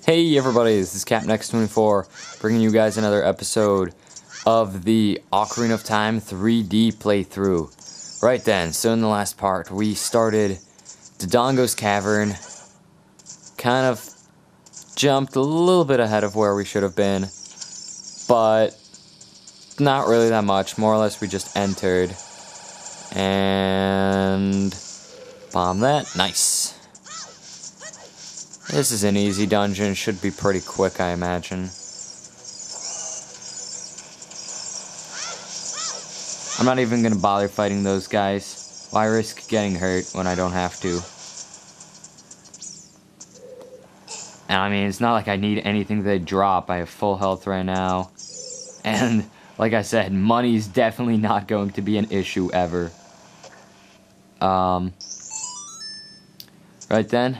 Hey everybody, this is CapNext24, bringing you guys another episode of the Ocarina of Time 3D playthrough. Right then, so in the last part, we started Dodongo's Cavern, kind of jumped a little bit ahead of where we should have been, but not really that much. More or less, we just entered and bomb that. Nice. This is an easy dungeon, should be pretty quick, I imagine. I'm not even gonna bother fighting those guys. Why risk getting hurt when I don't have to? And I mean, it's not like I need anything they drop. I have full health right now. And, like I said, money's definitely not going to be an issue ever. Right then.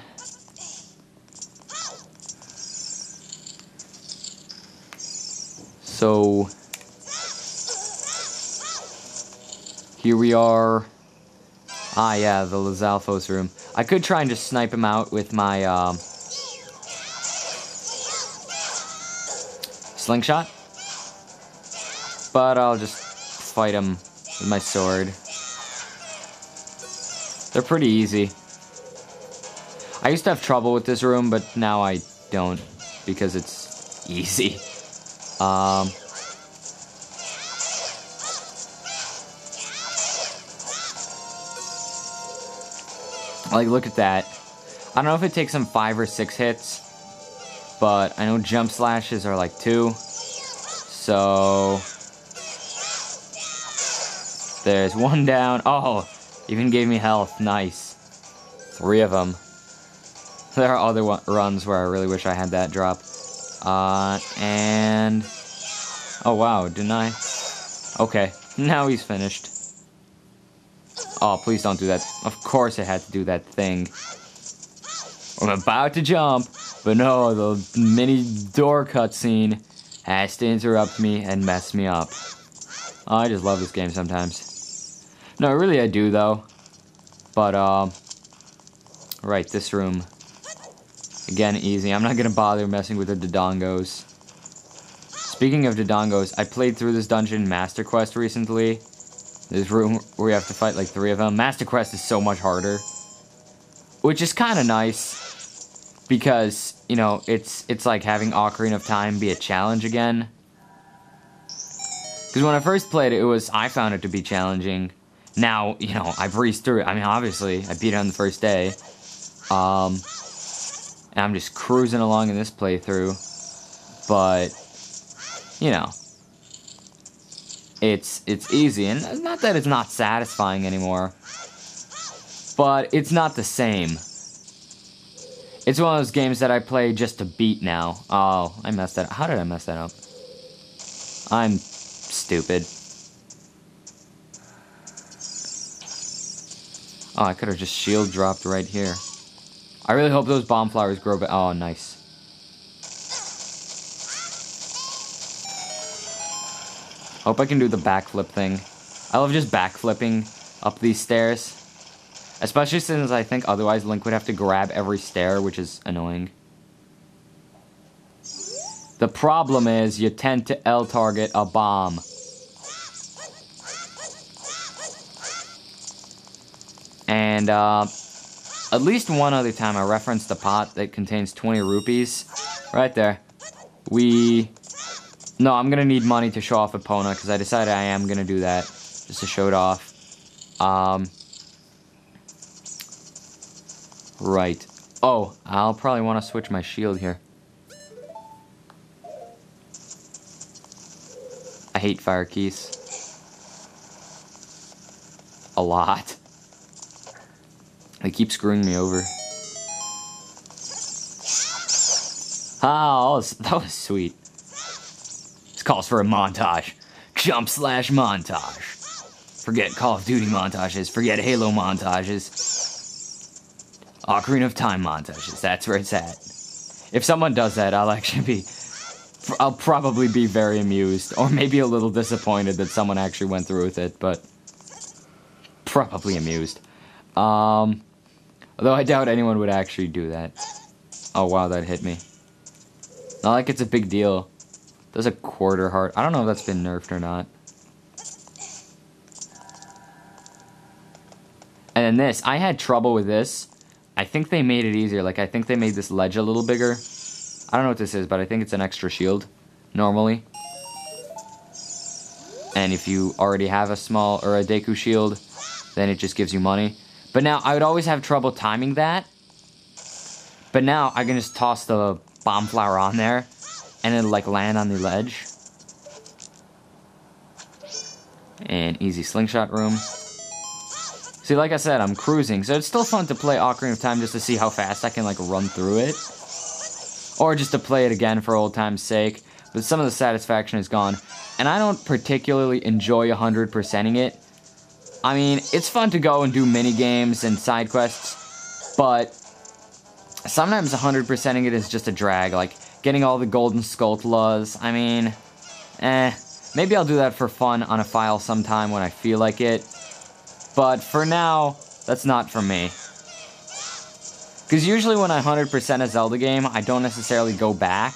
So, here we are. Ah, yeah, the Lizalfos room. I could try and just snipe him out with my, slingshot. But I'll just fight him with my sword. They're pretty easy. I used to have trouble with this room, but now I don't, because it's easy. Like, look at that. I don't know if it takes them 5 or 6 hits, but I know jump slashes are like 2. So, there's 1 down. Oh, even gave me health. Nice. 3 of them. There are other runs where I really wish I had that drop. And... oh, wow, didn't I? Okay, now he's finished. Oh, please don't do that. Of course I had to do that thing. I'm about to jump, but no, the mini door cutscene has to interrupt me and mess me up. Oh, I just love this game sometimes. No, really I do, though. But, right, this room. Again, easy. I'm not gonna bother messing with the Dodongos. Speaking of Dodongos, I played through this dungeon Master Quest recently. This room where you have to fight like 3 of them. Master Quest is so much harder. Which is kind of nice. Because, you know, it's like having Ocarina of Time be a challenge again. Because when I first played it, I found it to be challenging. Now, you know, I breezed through it. I mean, obviously, I beat it on the first day. And I'm just cruising along in this playthrough. But, you know, it's easy. And it's not that it's not satisfying anymore, but it's not the same. It's one of those games that I play just to beat now. Oh, I messed that up. How did I mess that up? I'm stupid. Oh, I could have just shield dropped right here. I really hope those bomb flowers grow back. Oh, nice. Hope I can do the backflip thing. I love just backflipping up these stairs. Especially since I think otherwise Link would have to grab every stair, which is annoying. The problem is you tend to L-target a bomb. And, at least one other time I referenced a pot that contains 20 rupees. Right there. No, I'm gonna need money to show off Epona, because I decided I am gonna do that. Just to show it off. Right. Oh, I'll probably want to switch my shield here. I hate fire keys. A lot. They keep screwing me over. Oh, that was sweet. This calls for a montage. Jump / montage. Forget Call of Duty montages. Forget Halo montages. Ocarina of Time montages. That's where it's at. If someone does that, I'll probably be very amused. Or maybe a little disappointed that someone actually went through with it, but probably amused. Although I doubt anyone would actually do that. Oh wow, that hit me. Not like it's a big deal. There's a quarter heart. I don't know if that's been nerfed or not. And then this, I had trouble with this. I think they made it easier. Like, I think they made this ledge a little bigger. I don't know what this is, but I think it's an extra shield, normally. And if you already have a small, or a Deku shield, then it just gives you money. But now, I would always have trouble timing that. But now, I can just toss the bomb flower on there, and it'll, like, land on the ledge. And easy slingshot room. See, like I said, I'm cruising, so it's still fun to play Ocarina of Time just to see how fast I can, like, run through it. Or just to play it again for old time's sake. But some of the satisfaction is gone. And I don't particularly enjoy 100%ing it. I mean, it's fun to go and do mini-games and side quests, but sometimes 100%ing it is just a drag. Like, getting all the golden Skulltulas, I mean, maybe I'll do that for fun on a file sometime when I feel like it. But for now, that's not for me. Because usually when I 100% a Zelda game, I don't necessarily go back.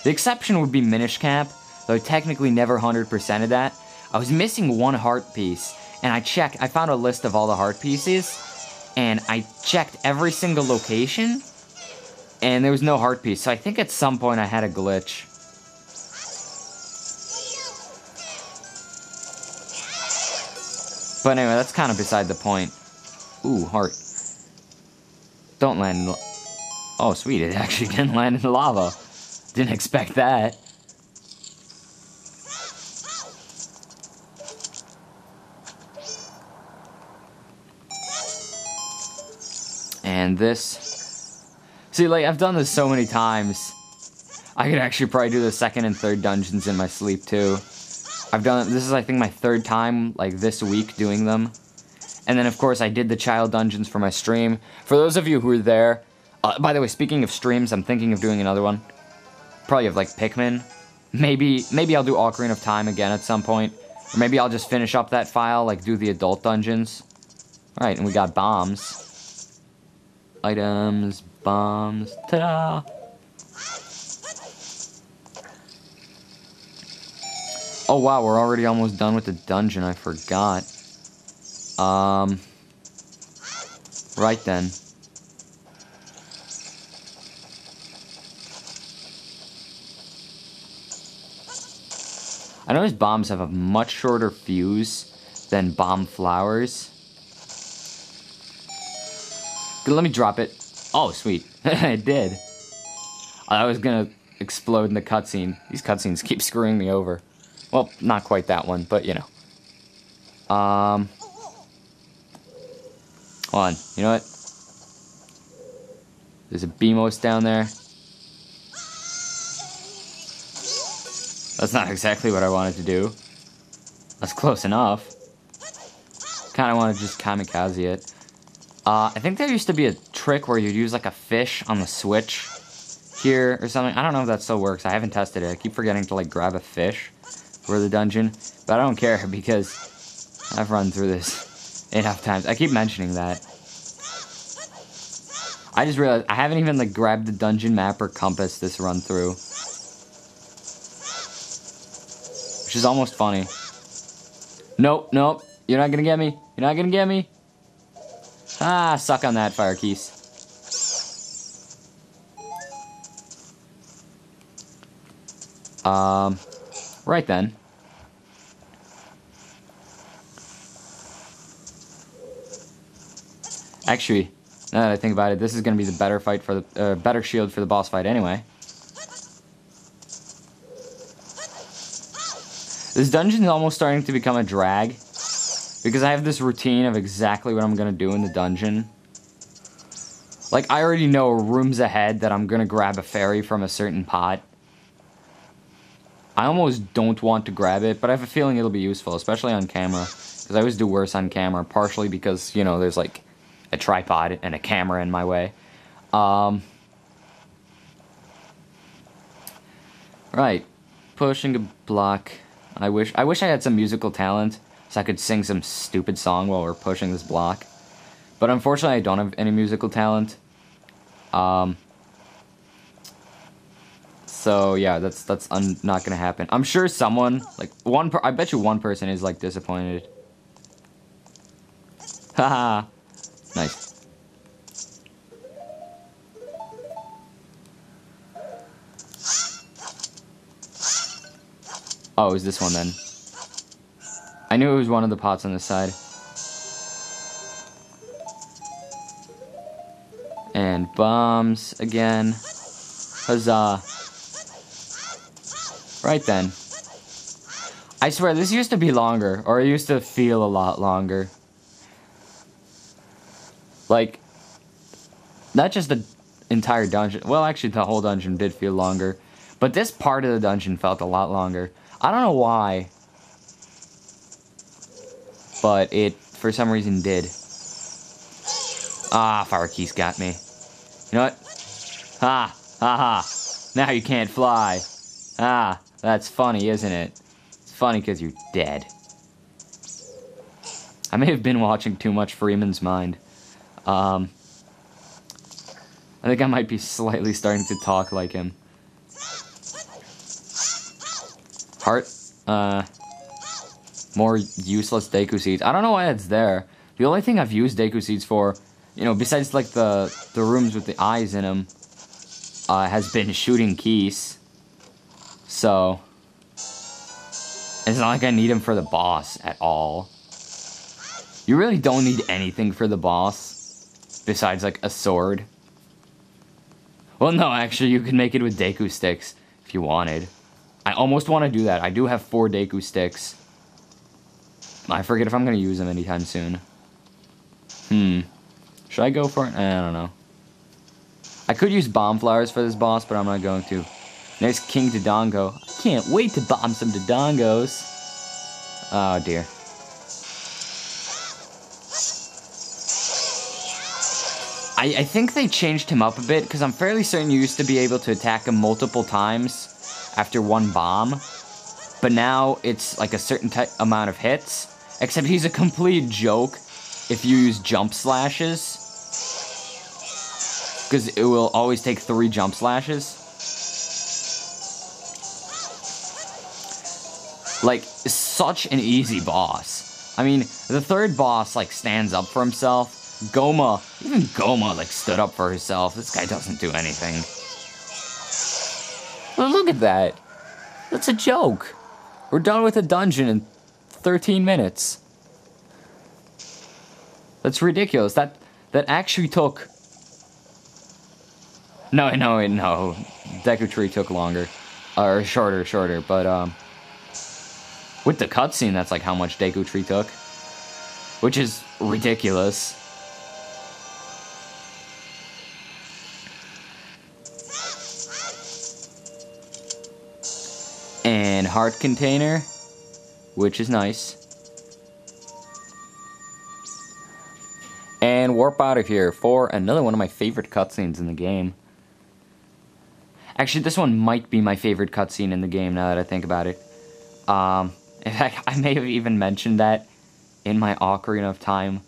The exception would be Minish Cap, though I technically never 100%ed that. I was missing one heart piece, and I found a list of all the heart pieces, and I checked every single location, and there was no heart piece, so I think at some point I had a glitch. But anyway, that's kind of beside the point. Ooh, heart. Don't land in the... Oh, sweet, it actually didn't land in the lava. Didn't expect that. And this... See, like, I've done this so many times. I could actually probably do the second and third dungeons in my sleep, too. This is, I think, my third time, like, this week doing them. And then, of course, I did the child dungeons for my stream. For those of you who were there... by the way, speaking of streams, I'm thinking of doing another one. Probably of, like, Pikmin. Maybe I'll do Ocarina of Time again at some point. Or maybe I'll just finish up that file, like, do the adult dungeons. Alright, and we got bombs. Items, bombs, ta-da! Oh wow, we're already almost done with the dungeon, I forgot. Right then. I noticed bombs have a much shorter fuse than bomb flowers. Let me drop it. Oh, sweet. It did. I was gonna explode in the cutscene. These cutscenes keep screwing me over. Well, not quite that one, but you know. Hold on. You know what? There's a Beamos down there. That's not exactly what I wanted to do. That's close enough. Kind of want to just kamikaze it. I think there used to be a trick where you'd use like a fish on the switch here or something. I don't know if that still works. I haven't tested it. I keep forgetting to like grab a fish for the dungeon. But I don't care because I've run through this enough times. I keep mentioning that. I just realized I haven't even like grabbed the dungeon map or compass this run through. Which is almost funny. Nope, nope. You're not gonna get me. You're not gonna get me. Ah, suck on that, Fire Keys. Right then. Actually, now that I think about it, this is gonna be the better fight for the better shield for the boss fight anyway. This dungeon is almost starting to become a drag, because I have this routine of exactly what I'm going to do in the dungeon. Like, I already know rooms ahead that I'm going to grab a fairy from a certain pot. I almost don't want to grab it, but I have a feeling it'll be useful, especially on camera. Because I always do worse on camera, partially because, you know, there's like a tripod and a camera in my way. Right. Pushing a block. I wish I had some musical talent, so I could sing some stupid song while we're pushing this block. But unfortunately, I don't have any musical talent. So yeah, that's not gonna happen. I'm sure someone, like I bet you one person is like disappointed. Haha. Nice. Oh, it was this one then. I knew it was one of the pots on the side. And bombs again. Huzzah. Right then. I swear, this used to be longer, or it used to feel a lot longer. Like, not just the entire dungeon. Well, actually, the whole dungeon did feel longer. But this part of the dungeon felt a lot longer. I don't know why. But it, for some reason, did. Ah, Fire Keys got me. You know what? Ha! Ha ha! Now you can't fly. Ah, that's funny, isn't it? It's funny because you're dead. I may have been watching too much Freeman's Mind. I think I might be slightly starting to talk like him. Heart, more useless Deku Seeds. I don't know why it's there. The only thing I've used Deku Seeds for, you know, besides like the rooms with the eyes in them, has been shooting keys. So, it's not like I need them for the boss at all. You really don't need anything for the boss, besides like a sword. Well, no, actually, you could make it with Deku Sticks, if you wanted. I almost want to do that. I do have 4 Deku Sticks. I forget if I'm going to use them anytime soon. Should I go for it? I don't know. I could use bomb flowers for this boss, but I'm not going to. There's King Dodongo. I can't wait to bomb some Dodongos. Oh, dear. I think they changed him up a bit, because I'm fairly certain you used to be able to attack him multiple times after one bomb. But now it's like a certain amount of hits. Except he's a complete joke if you use jump slashes. Because it will always take 3 jump slashes. Like, such an easy boss. I mean, the third boss, like, stands up for himself. Goma, even Goma, like, stood up for herself. This guy doesn't do anything. Well, look at that. That's a joke. We're done with the dungeon in 13 minutes. That's ridiculous. That actually took... No. Deku Tree took longer. Or shorter, but, with the cutscene, that's like how much Deku Tree took. Which is ridiculous. And heart container, which is nice. And warp out of here for another one of my favorite cutscenes in the game. Actually, this one might be my favorite cutscene in the game now that I think about it. In fact, I may have even mentioned that in my Ocarina of Time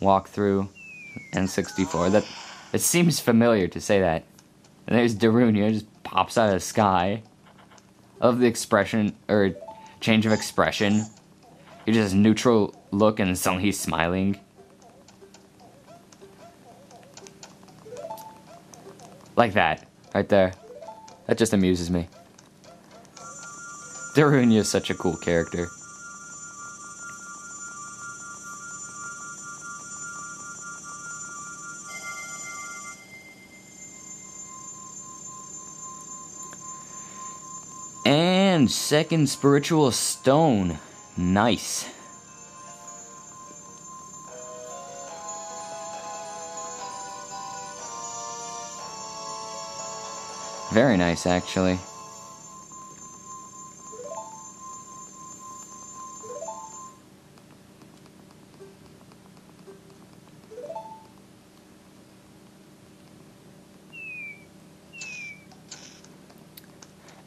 walkthrough N64. That it seems familiar to say that. And there's Darunia just pops out of the sky. I love the expression, or change of expression. He just has neutral look and suddenly he's smiling. Like that, right there. That just amuses me. Darunia is such a cool character. And second spiritual stone. Nice. Very nice, actually.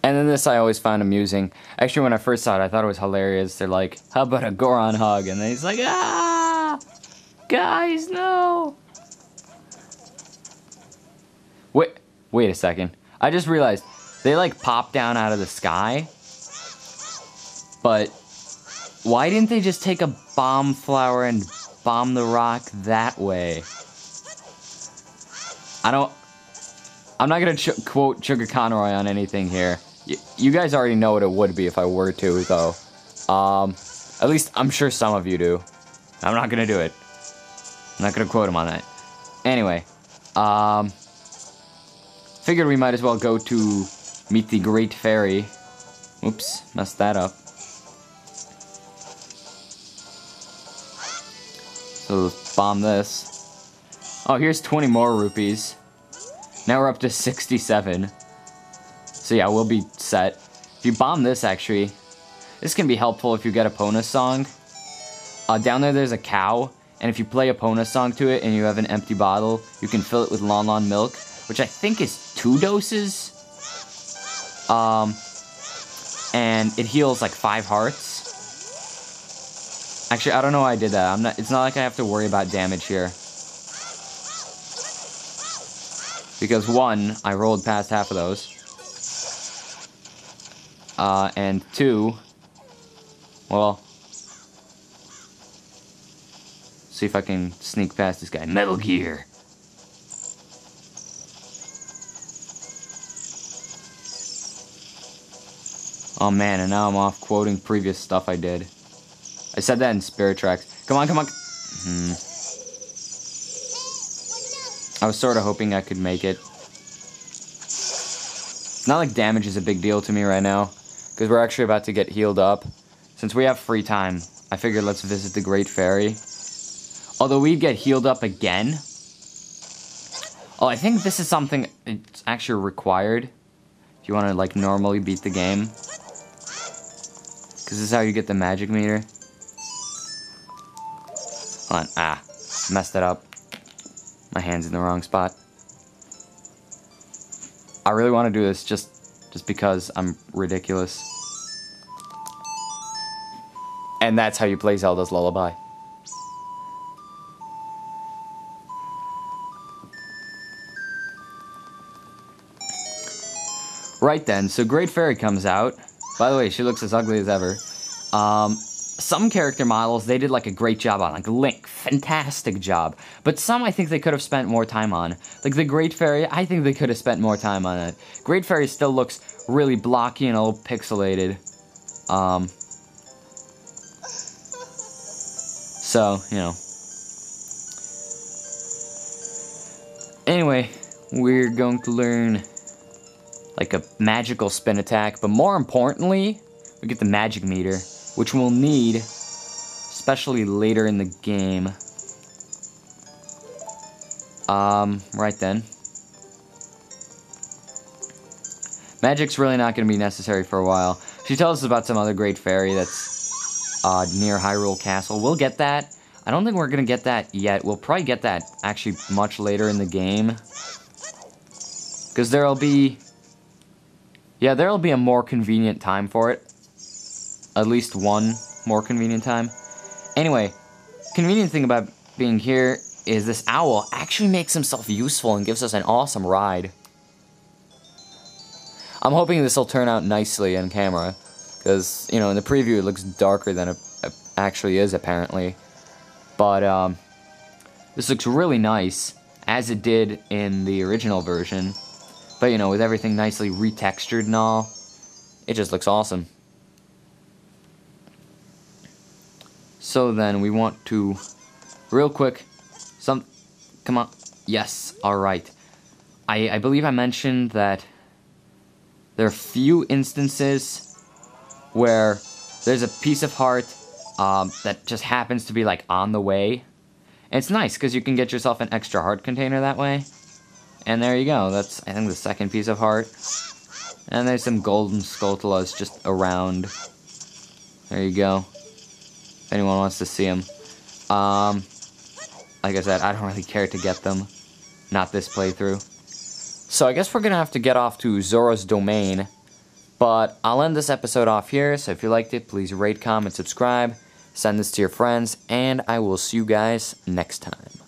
And then this I always found amusing. Actually, when I first saw it, I thought it was hilarious. They're like, how about a Goron hug? And then he's like, ah! Guys, no! Wait a second. I just realized, They, like, pop down out of the sky. But why didn't they just take a bomb flower and bomb the rock that way? I'm not gonna quote Sugar Conroy on anything here. You guys already know what it would be if I were to, though. At least I'm sure some of you do. I'm not gonna do it. I'm not gonna quote him on that. Anyway, figured we might as well go to meet the Great Fairy. Oops, messed that up. So let's bomb this. Oh, here's 20 more rupees. Now we're up to 67. So yeah, we'll be set. If you bomb this, actually, this can be helpful if you get a Pona song. Down there's a cow, and if you play a Pona song to it and you have an empty bottle, you can fill it with Lon Lon milk, which I think is 2 doses. And it heals like 5 hearts. Actually, I don't know why I did that. It's not like I have to worry about damage here. Because 1, I rolled past half of those. And 2, well, see if I can sneak past this guy. Metal Gear. Oh man, and now I'm off quoting previous stuff I did. I said that in Spirit Tracks. Come on, come on. I was sort of hoping I could make it. It's not like damage is a big deal to me right now, because we're actually about to get healed up. Since we have free time, I figured let's visit the Great Fairy. Although we'd get healed up again. Oh, I think this is something it's actually required if you want to like normally beat the game. Because this is how you get the magic meter. Hold on, messed it up. My hand's in the wrong spot. I really want to do this just because I'm ridiculous. And that's how you play Zelda's Lullaby. Right then, so Great Fairy comes out. By the way, she looks as ugly as ever. Some character models, they did like a great job on. Like Link, fantastic job. But some I think they could have spent more time on. Like the Great Fairy, I think they could have spent more time on it. Great Fairy still looks really blocky and a little pixelated. So, you know. Anyway, we're going to learn like a magical spin attack, but more importantly, we get the magic meter, which we'll need, especially later in the game. Right then. Magic's really not going to be necessary for a while. She tells us about some other Great Fairy that's near Hyrule Castle. We'll get that. I don't think we're going to get that yet. We'll probably get that actually much later in the game. Because there'll be... yeah, there'll be a more convenient time for it. At least one more convenient time. Anyway, convenient thing about being here is this owl actually makes himself useful and gives us an awesome ride. I'm hoping this will turn out nicely on camera. Because, you know, in the preview it looks darker than it actually is, apparently. But, this looks really nice, as it did in the original version. But, you know, with everything nicely retextured and all, it just looks awesome. So then, we want to, real quick, come on, yes, alright. I believe I mentioned that there are few instances where there's a piece of heart that just happens to be, like, on the way. And it's nice, because you can get yourself an extra heart container that way. And there you go, that's, I think, the second piece of heart. And there's some golden Skulltulas just around. There you go. If anyone wants to see them. Like I said, I don't really care to get them. Not this playthrough. So I guess we're gonna have to get off to Zora's Domain. But I'll end this episode off here, so if you liked it, please rate, comment, subscribe. Send this to your friends, and I will see you guys next time.